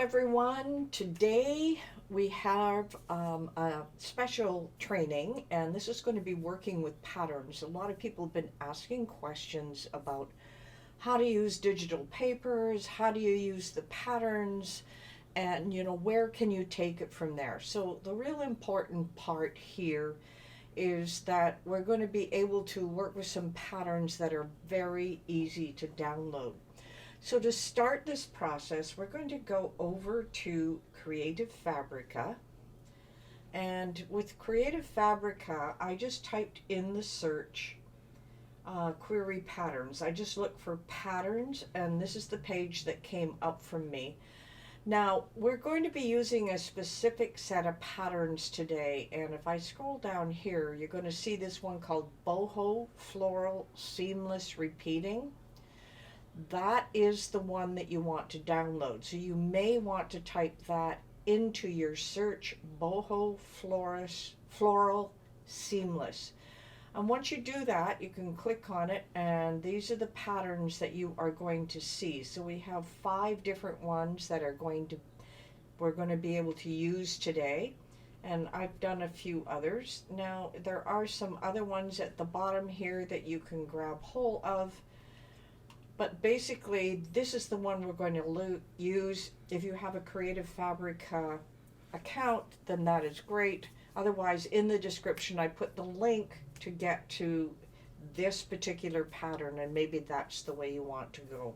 everyone. Today we have a special training, and this is going to be working with patterns. A lot of people have been asking questions about how to use digital papers, how do you use the patterns, and where can you take it from there. So the real important part here is that we're going to be able to work with some patterns that are very easy to download. So to start this process, we're going to go over to Creative Fabrica. And with Creative Fabrica, I just typed in the search query patterns. I just looked for patterns, and this is the page that came up from me. Now, we're going to be using a specific set of patterns today, and if I scroll down here, you're going to see this one called Boho Floral Seamless Repeating. That is the one that you want to download. So you may want to type that into your search, Boho Floral Seamless. And once you do that, you can click on it, and these are the patterns that you are going to see. So we have 5 different ones that we're going to be able to use today. And I've done a few others. Now, there are some other ones at the bottom here that you can grab hold of. But basically, this is the one we're going to use. If you have a Creative Fabrica account, then that is great. Otherwise, in the description, I put the link to get to this particular pattern, and maybe that's the way you want to go.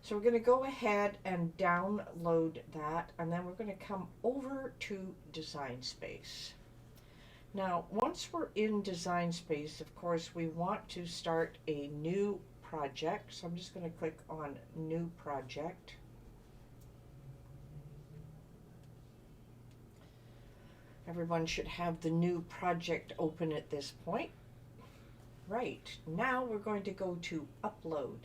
So we're going to go ahead and download that, and then we're going to come over to Design Space. Now, once we're in Design Space, of course, we want to start a new project. So I'm just going to click on New Project. Everyone should have the new project open at this point. Right, now we're going to go to Upload.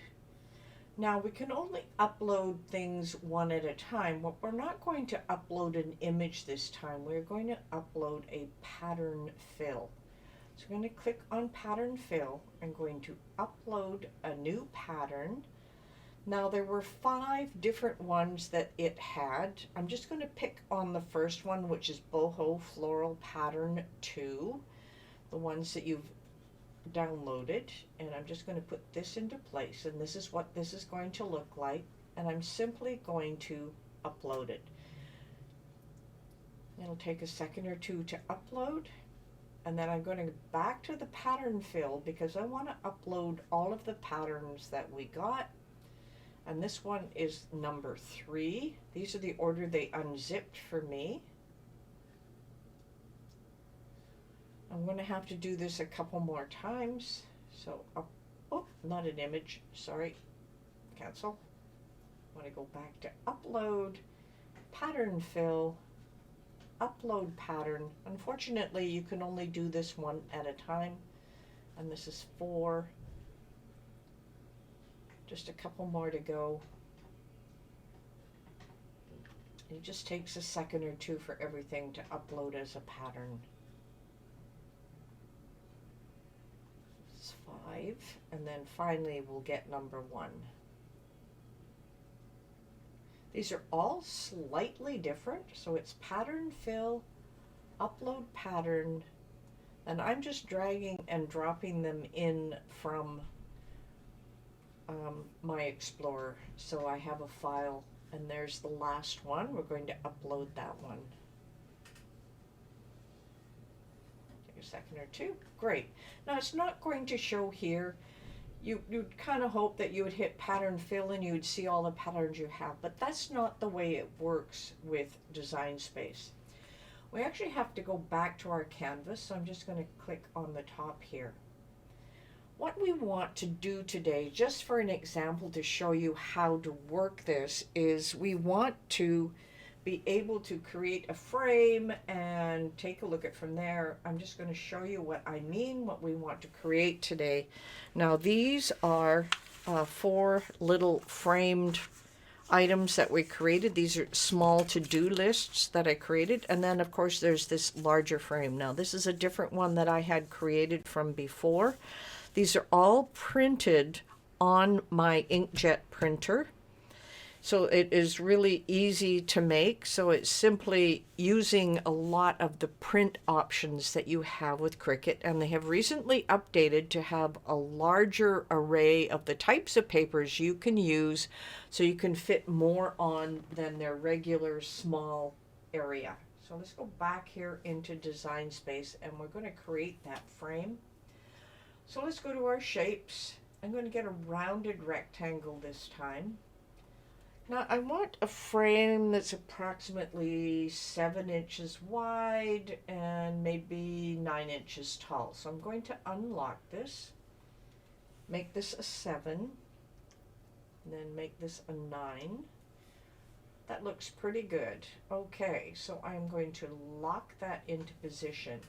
Now we can only upload things one at a time. But we're not going to upload an image this time. We're going to upload a pattern fill. So I'm going to click on Pattern Fill. I'm going to upload a new pattern. Now there were 5 different ones that it had. I'm just going to pick on the first one, which is Boho Floral Pattern 2, the ones that you've downloaded. And I'm just going to put this into place, and this is what this is going to look like. And I'm simply going to upload it. It'll take a second or two to upload. And then I'm going to go back to the pattern fill because I want to upload all of the patterns that we got. And this one is number 3. These are the order they unzipped for me. I'm going to have to do this a couple more times. So, oh, not an image, sorry, cancel. I want to go back to upload, pattern fill, upload pattern. Unfortunately, you can only do this one at a time, and this is 4. Just a couple more to go. It just takes a second or two for everything to upload as a pattern. It's 5, and then finally we'll get number 1. These are all slightly different, so it's pattern fill, upload pattern, and I'm just dragging and dropping them in from my Explorer. So I have a file, and there's the last one. We're going to upload that one. Take a second or two. Great. Now it's not going to show here. You'd kind of hope that you would hit pattern fill and you would see all the patterns you have, but that's not the way it works with Design Space. We actually have to go back to our canvas, so I'm just going to click on the top here. What we want to do today, just for an example to show you how to work this, is we want to be able to create a frame and take a look at from there. I'm just going to show you what I mean, what we want to create today. Now these are 4 little framed items that we created. These are small to-do lists that I created, and then of course there's this larger frame. Now this is a different one that I had created from before. These are all printed on my inkjet printer. So it is really easy to make. So it's simply using a lot of the print options that you have with Cricut, and they have recently updated to have a larger array of the types of papers you can use, so you can fit more on than their regular small area. So let's go back here into Design Space, and we're going to create that frame. So let's go to our shapes. I'm going to get a rounded rectangle this time. Now I want a frame that's approximately 7 inches wide and maybe 9 inches tall. So I'm going to unlock this, make this a 7, and then make this a 9. That looks pretty good. Okay, so I'm going to lock that into position.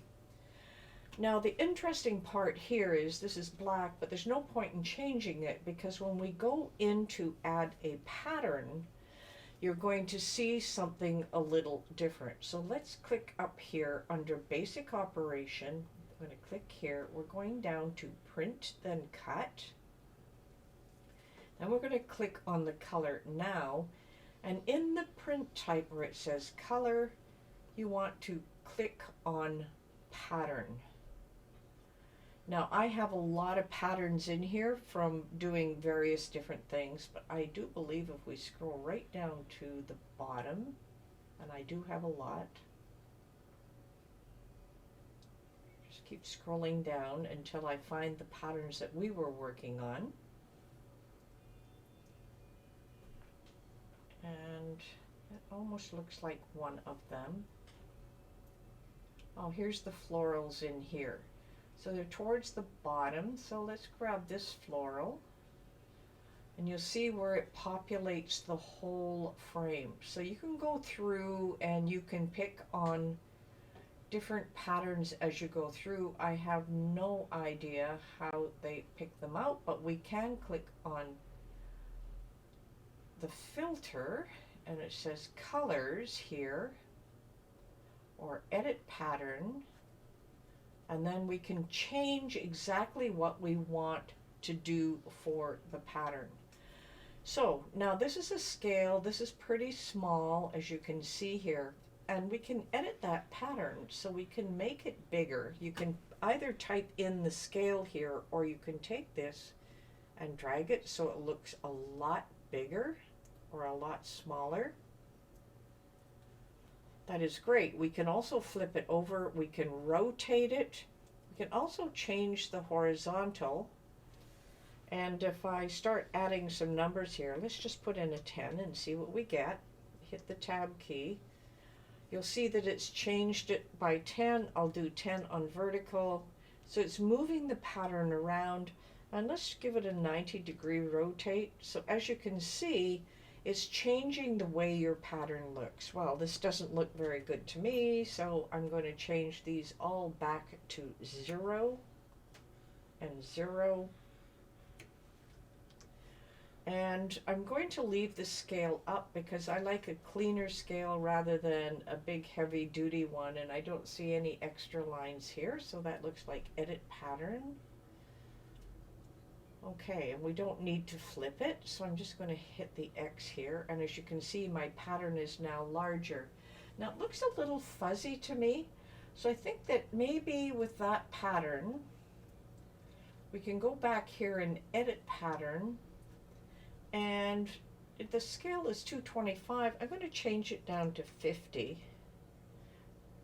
Now the interesting part here is this is black, but there's no point in changing it, because when we go in to add a pattern, you're going to see something a little different. So let's click up here under Basic Operation. I'm going to click here. We're going down to Print, then Cut. And we're going to click on the color now. And in the print type where it says color, you want to click on Pattern. Now I have a lot of patterns in here from doing various different things, but I do believe if we scroll right down to the bottom, and I do have a lot, just keep scrolling down until I find the patterns that we were working on. And it almost looks like one of them. Oh, here's the florals in here. So they're towards the bottom, so let's grab this floral, and you'll see where it populates the whole frame. So you can go through and you can pick on different patterns as you go through. I have no idea how they pick them out, but we can click on the filter, and it says colors here, or edit pattern. And then we can change exactly what we want to do for the pattern. So now this is a scale. This is pretty small, as you can see here. And we can edit that pattern, so we can make it bigger. You can either type in the scale here, or you can take this and drag it so it looks a lot bigger or a lot smaller. That is great. We can also flip it over. We can rotate it. We can also change the horizontal. And if I start adding some numbers here, let's just put in a 10 and see what we get. Hit the tab key. You'll see that it's changed it by 10. I'll do 10 on vertical. So it's moving the pattern around. And let's give it a 90-degree rotate. So as you can see, it's changing the way your pattern looks. Well, this doesn't look very good to me, so I'm going to change these all back to 0 and 0. And I'm going to leave the scale up because I like a cleaner scale rather than a big heavy duty one, and I don't see any extra lines here, so that looks like edit pattern. Okay, and we don't need to flip it, so I'm just going to hit the X here, and as you can see, my pattern is now larger. Now it looks a little fuzzy to me, so I think that maybe with that pattern, we can go back here and edit pattern, and if the scale is 225, I'm going to change it down to 50.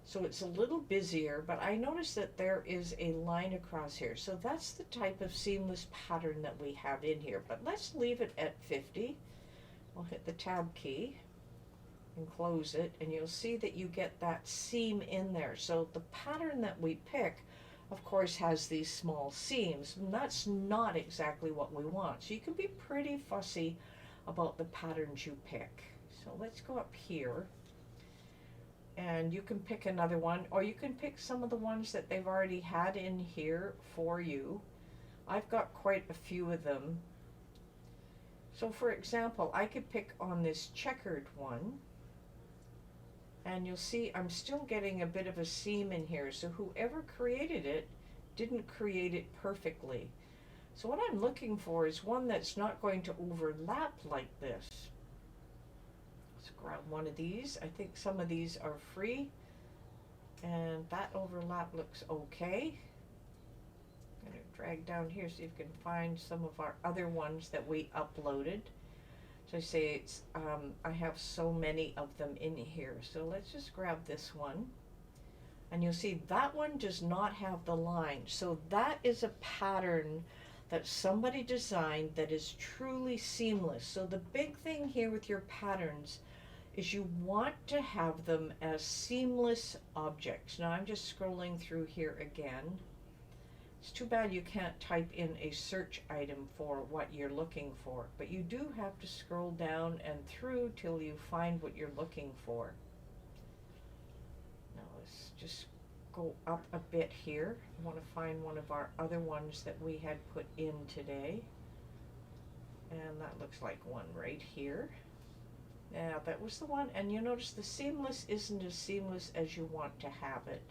So it's a little busier, but I notice that there is a line across here. So that's the type of seamless pattern that we have in here. But let's leave it at 50. I'll hit the tab key and close it, and you'll see that you get that seam in there. So the pattern that we pick, of course, has these small seams, and that's not exactly what we want. So you can be pretty fussy about the patterns you pick. So let's go up here. And you can pick another one, or you can pick some of the ones that they've already had in here for you. I've got quite a few of them. So for example, I could pick on this checkered one, and you'll see I'm still getting a bit of a seam in here. So whoever created it didn't create it perfectly. So what I'm looking for is one that's not going to overlap like this. Let's grab one of these. I think some of these are free, and that overlap looks okay. I'm going to drag down here so you can find some of our other ones that we uploaded. So I say it's, I have so many of them in here. So let's just grab this one. And you'll see that one does not have the line. So that is a pattern that somebody designed that is truly seamless. So the big thing here with your patterns is you want to have them as seamless objects. Now I'm just scrolling through here again. It's too bad you can't type in a search item for what you're looking for, but you do have to scroll down and through till you find what you're looking for. Now let's just go up a bit here. I want to find one of our other ones that we had put in today. And that looks like one right here. Yeah, that was the one. And you notice the seamless isn't as seamless as you want to have it.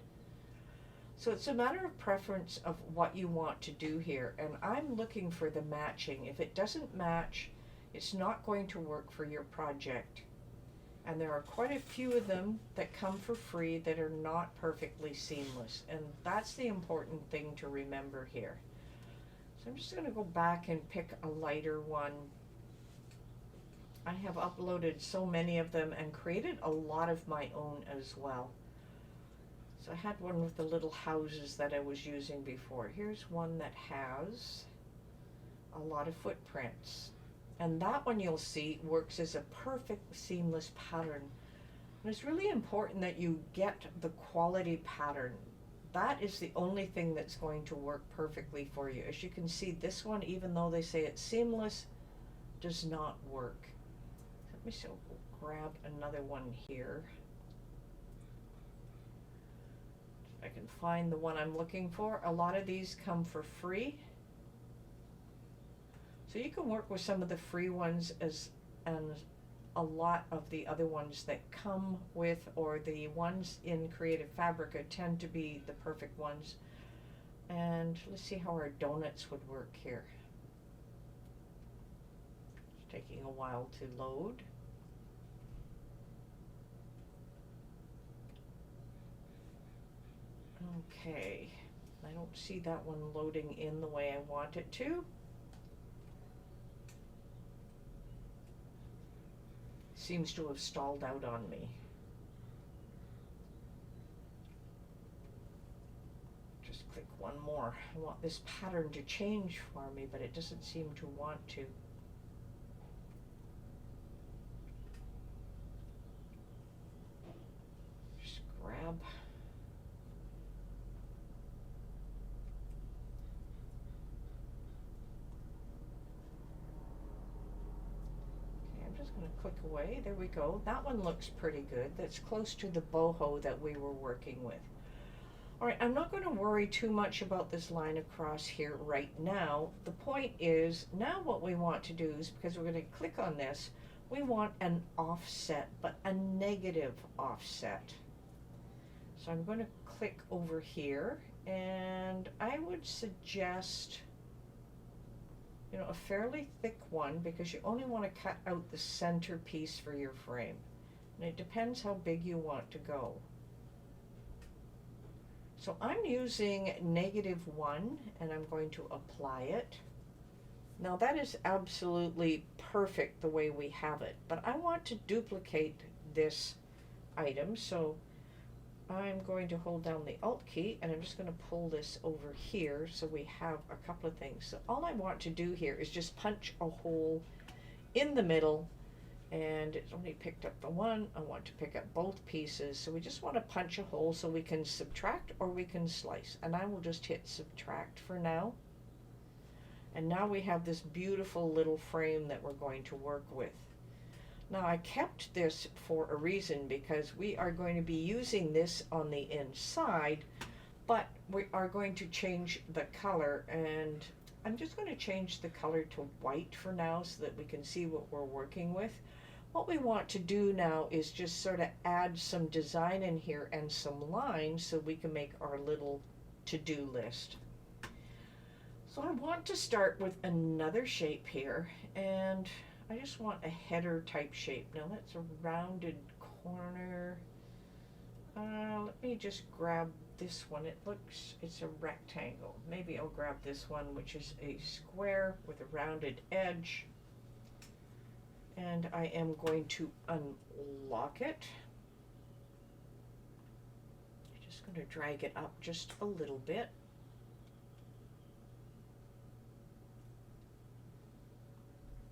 So it's a matter of preference of what you want to do here. And I'm looking for the matching. If it doesn't match, it's not going to work for your project. And there are quite a few of them that come for free that are not perfectly seamless. And that's the important thing to remember here. So I'm just going to go back and pick a lighter one. I have uploaded so many of them and created a lot of my own as well. So I had one with the little houses that I was using before. Here's one that has a lot of footprints. And that one you'll see works as a perfect seamless pattern. And it's really important that you get the quality pattern. That is the only thing that's going to work perfectly for you. As you can see, this one, even though they say it's seamless, does not work. Let me grab another one here. I can find the one I'm looking for. A lot of these come for free. So you can work with some of the free ones and a lot of the other ones that come with, or the ones in Creative Fabrica tend to be the perfect ones. And let's see how our donuts would work here. It's taking a while to load. Okay, I don't see that one loading in the way I want it to. Seems to have stalled out on me. Just click one more. I want this pattern to change for me, but it doesn't seem to want to. Just grab. Going to click away. There we go. That one looks pretty good. That's close to the boho that we were working with. All right, I'm not going to worry too much about this line across here right now. The point is, now what we want to do is, because we're going to click on this, we want an offset, but a negative offset. So I'm going to click over here, and I would suggest, you know, a fairly thick one, because you only want to cut out the center piece for your frame. And it depends how big you want to go. So I'm using -1, and I'm going to apply it. Now that is absolutely perfect the way we have it, but I want to duplicate this item, so I'm going to hold down the Alt key, and I'm just going to pull this over here so we have a couple of things. So all I want to do here is just punch a hole in the middle, and it's only picked up the one. I want to pick up both pieces, so we just want to punch a hole so we can subtract or we can slice, and I will just hit subtract for now. And now we have this beautiful little frame that we're going to work with. Now I kept this for a reason, because we are going to be using this on the inside, but we are going to change the color, and I'm just going to change the color to white for now so that we can see what we're working with. What we want to do now is just sort of add some design in here and some lines so we can make our little to-do list. So I want to start with another shape here, and I just want a header type shape. Now that's a rounded corner. Let me just grab this one. It's a rectangle. Maybe I'll grab this one, which is a square with a rounded edge. And I am going to unlock it. I'm just going to drag it up just a little bit.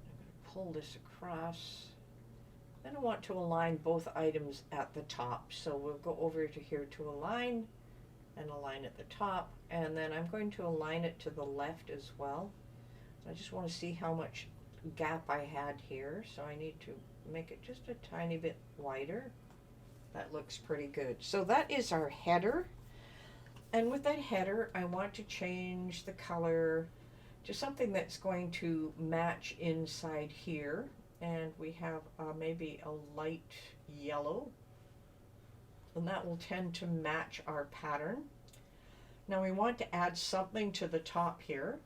I'm going to pull this across. Then I want to align both items at the top. So we'll go over to here to align and align at the top. And then I'm going to align it to the left as well. I just want to see how much gap I had here. So I need to make it just a tiny bit wider. That looks pretty good. So that is our header. And with that header, I want to change the color to something that's going to match inside here. And we have maybe a light yellow, and that will tend to match our pattern. Now we want to add something to the top here,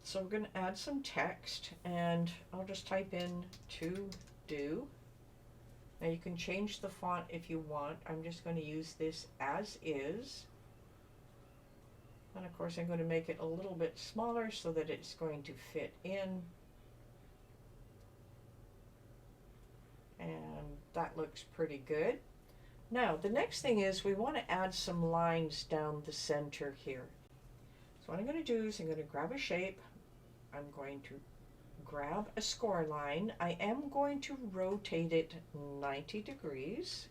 so we're going to add some text, and I'll just type in to do. Now you can change the font if you want. I'm just going to use this as is, and of course I'm going to make it a little bit smaller so that it's going to fit in. And that looks pretty good. Now the next thing is we want to add some lines down the center here. So what I'm going to do is I'm going to grab a shape. I'm going to grab a score line. I am going to rotate it 90 degrees.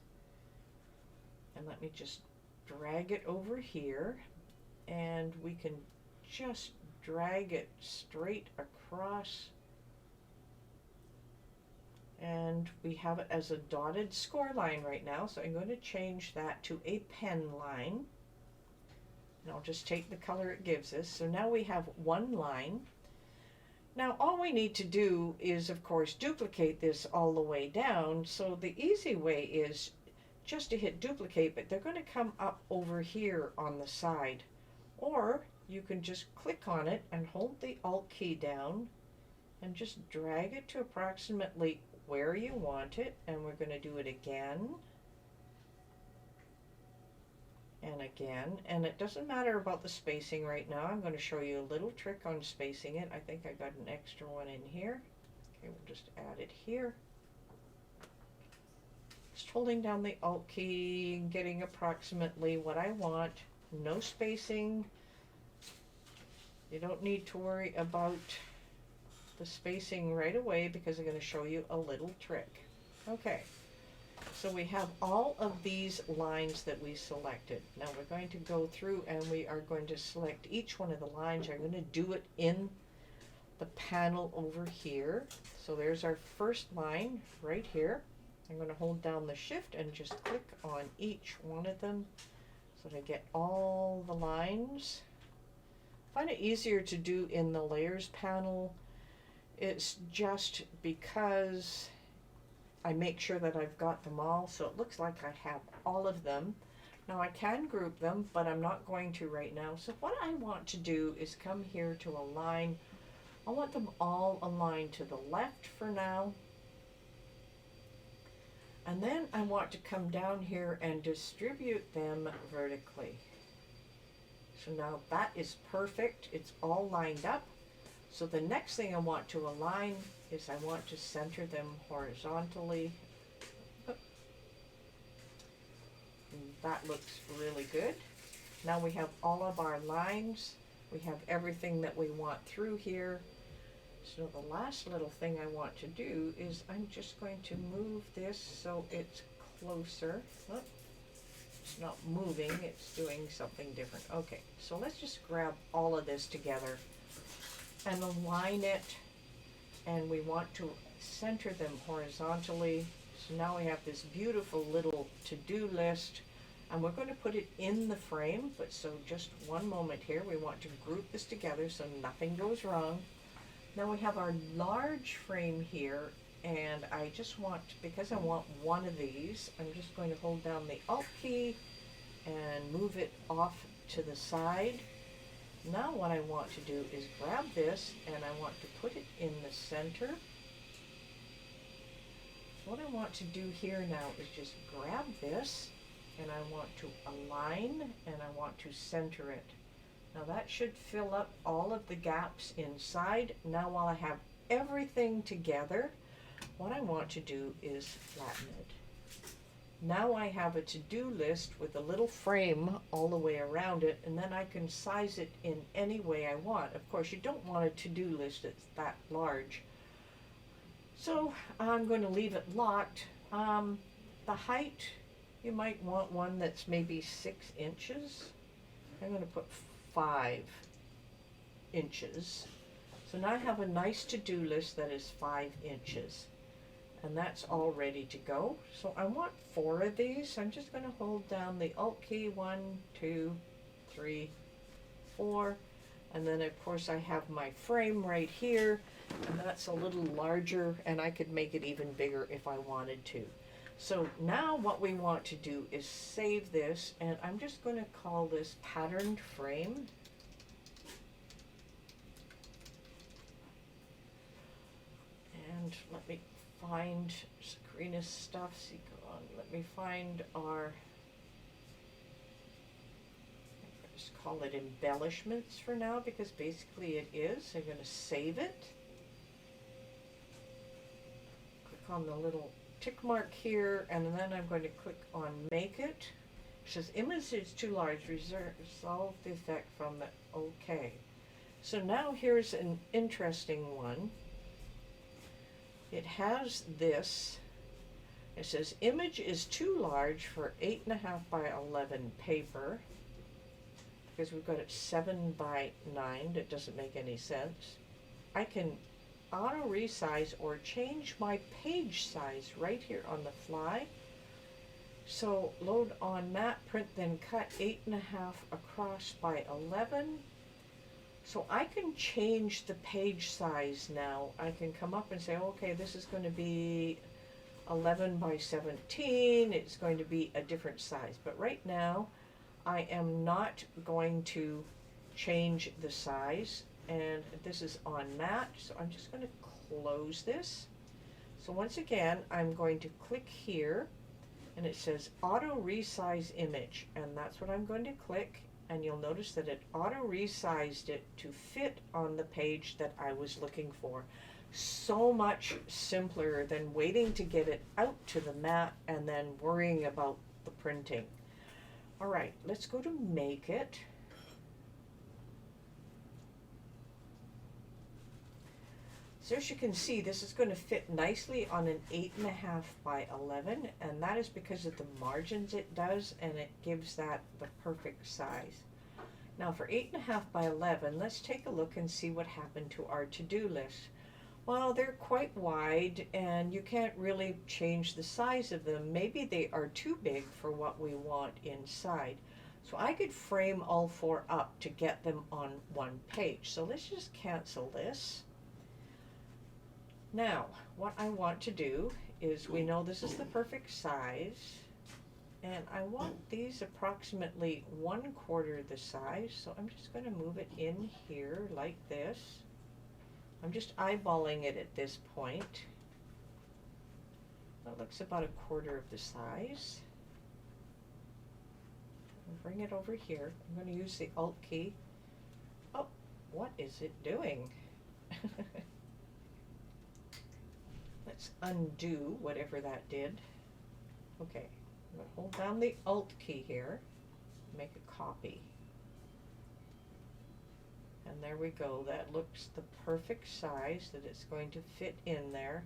And let me just drag it over here. And we can just drag it straight across. And we have it as a dotted score line right now, so I'm going to change that to a pen line. And I'll just take the color it gives us. So now we have one line. Now all we need to do is, of course, duplicate this all the way down. So the easy way is just to hit duplicate, but they're going to come up over here on the side. Or you can just click on it and hold the Alt key down and just drag it to approximately where you want it, and we're going to do it again and again. And it doesn't matter about the spacing right now. I'm going to show you a little trick on spacing it. I think I got an extra one in here. Okay, we'll just add it here. Just holding down the Alt key and getting approximately what I want. No spacing. You don't need to worry about the spacing right away because I'm going to show you a little trick. Okay, so we have all of these lines that we selected. Now we're going to go through and we are going to select each one of the lines. I'm going to do it in the panel over here. So there's our first line right here. I'm going to hold down the shift and just click on each one of them so that I get all the lines. I find it easier to do in the layers panel. It's just because I make sure that I've got them all, so it looks like I have all of them. Now I can group them, but I'm not going to right now. So what I want to do is come here to align. I want them all aligned to the left for now. And then I want to come down here and distribute them vertically. So now that is perfect. It's all lined up. So the next thing I want to align is I want to center them horizontally. And that looks really good. Now we have all of our lines. We have everything that we want through here. So the last little thing I want to do is I'm just going to move this so it's closer. Oh, it's not moving, it's doing something different. Okay, so let's just grab all of this together and align it, and we want to center them horizontally. So now we have this beautiful little to-do list, and we're going to put it in the frame, but so just one moment here. We want to group this together so nothing goes wrong. Now we have our large frame here, and I just want, because I want one of these, I'm just going to hold down the Alt key and move it off to the side. Now what I want to do is grab this and I want to put it in the center. So what I want to do here now is just grab this, and I want to align, and I want to center it. Now that should fill up all of the gaps inside. Now while I have everything together, what I want to do is flatten it. Now I have a to-do list with a little frame all the way around it, and then I can size it in any way I want. Of course, you don't want a to-do list that's that large. So I'm going to leave it locked. The height, you might want one that's maybe 6 inches. I'm going to put 5 inches. So now I have a nice to-do list that is 5 inches. And that's all ready to go. So I want 4 of these. I'm just going to hold down the Alt key, 1, 2, 3, 4. And then of course I have my frame right here, and that's a little larger, and I could make it even bigger if I wanted to. So now what we want to do is save this, and I'm just going to call this patterned frame. And let me find Sabrina's stuff. Let me find our, just call it embellishments for now, because basically it is. I'm going to save it. Click on the little tick mark here, and then I'm going to click on make it. It says image is too large, resolve the effect from the OK. So now here's an interesting one. It has this. It says image is too large for 8.5 by 11 paper, because we've got it 7 by 9. That doesn't make any sense. I can auto resize or change my page size right here on the fly. So load on mat, print, then cut 8.5 across by 11. So I can change the page size now. I can come up and say, okay, this is going to be 11 by 17. It's going to be a different size. But right now, I am not going to change the size. And this is on mat, so I'm just going to close this. So once again, I'm going to click here, and it says auto resize image, and that's what I'm going to click. And you'll notice that it auto resized it to fit on the page that I was looking for. So much simpler than waiting to get it out to the mat and then worrying about the printing. All right, let's go to make it. So as you can see, this is going to fit nicely on an 8.5 by 11, and that is because of the margins it does, and it gives that the perfect size. Now for 8.5 by 11, let's take a look and see what happened to our to-do list. Well, they're quite wide, and you can't really change the size of them. Maybe they are too big for what we want inside. So I could frame all 4 up to get them on one page. So let's just cancel this. Now, what I want to do is, we know this is the perfect size, and I want these approximately 1/4 the size, so I'm just going to move it in here like this. I'm just eyeballing it at this point. That looks about 1/4 of the size. I'll bring it over here. I'm going to use the Alt key. Oh, what is it doing? Let's undo whatever that did. Okay, I'm going to hold down the Alt key here, make a copy. And there we go. That looks the perfect size that it's going to fit in there.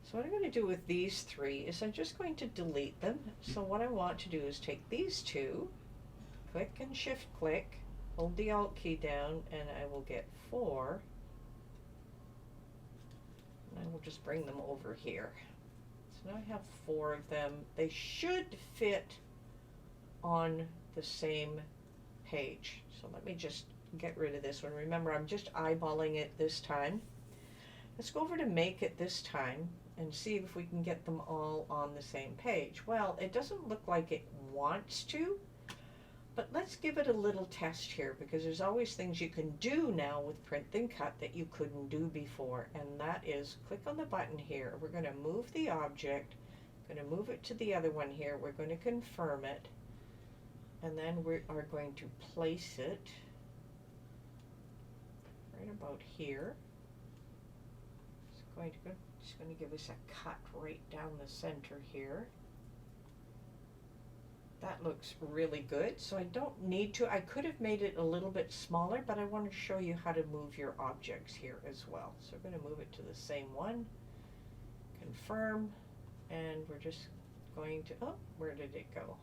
So what I'm going to do with these 3 is I'm just going to delete them. So what I want to do is take these 2, click and shift click, hold the Alt key down, and I will get 4. And I will just bring them over here. So now I have 4 of them. They should fit on the same page. So let me just get rid of this one. Remember, I'm just eyeballing it this time. Let's go over to make it this time and see if we can get them all on the same page. Well, it doesn't look like it wants to. But let's give it a little test here, because there's always things you can do now with print then cut that you couldn't do before, and that is click on the button here. We're going to move the object, going to move it to the other one here. We're going to confirm it, and then we are going to place it right about here. Just going to give us a cut right down the center here. That looks really good, so I don't need to. I could have made it a little bit smaller, but I want to show you how to move your objects here as well. So we're going to move it to the same one, confirm, and we're just going to, oh, where did it go?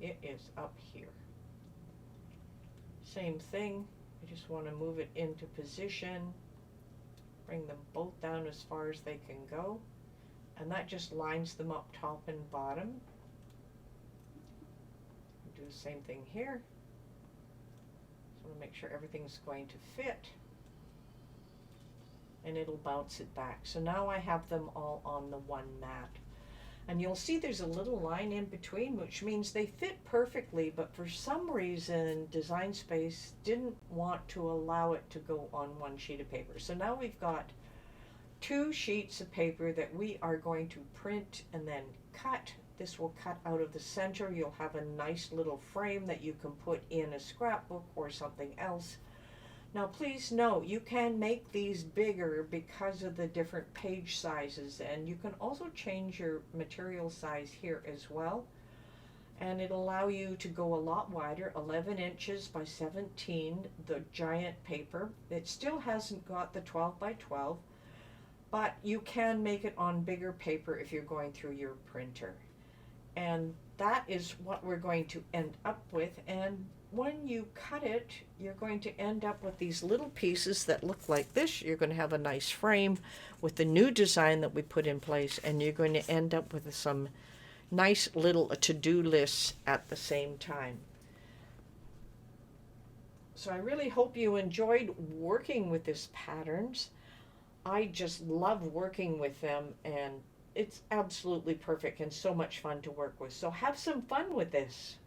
It is up here. Same thing, I just want to move it into position, bring them both down as far as they can go, and that just lines them up top and bottom. Do the same thing here. So we'll make sure everything's going to fit, and it'll bounce it back. So now I have them all on the one mat, and you'll see there's a little line in between, which means they fit perfectly, but for some reason Design Space didn't want to allow it to go on one sheet of paper. So now we've got 2 sheets of paper that we are going to print and then cut. This will cut out of the center. You'll have a nice little frame that you can put in a scrapbook or something else. Now please note, you can make these bigger because of the different page sizes, and you can also change your material size here as well. And it'll allow you to go a lot wider, 11 inches by 17, the giant paper. It still hasn't got the 12 by 12, but you can make it on bigger paper if you're going through your printer. And that is what we're going to end up with. And when you cut it, you're going to end up with these little pieces that look like this. You're going to have a nice frame with the new design that we put in place, and you're going to end up with some nice little to-do lists at the same time. So I really hope you enjoyed working with these patterns. I just love working with them, and it's absolutely perfect and so much fun to work with. So have some fun with this.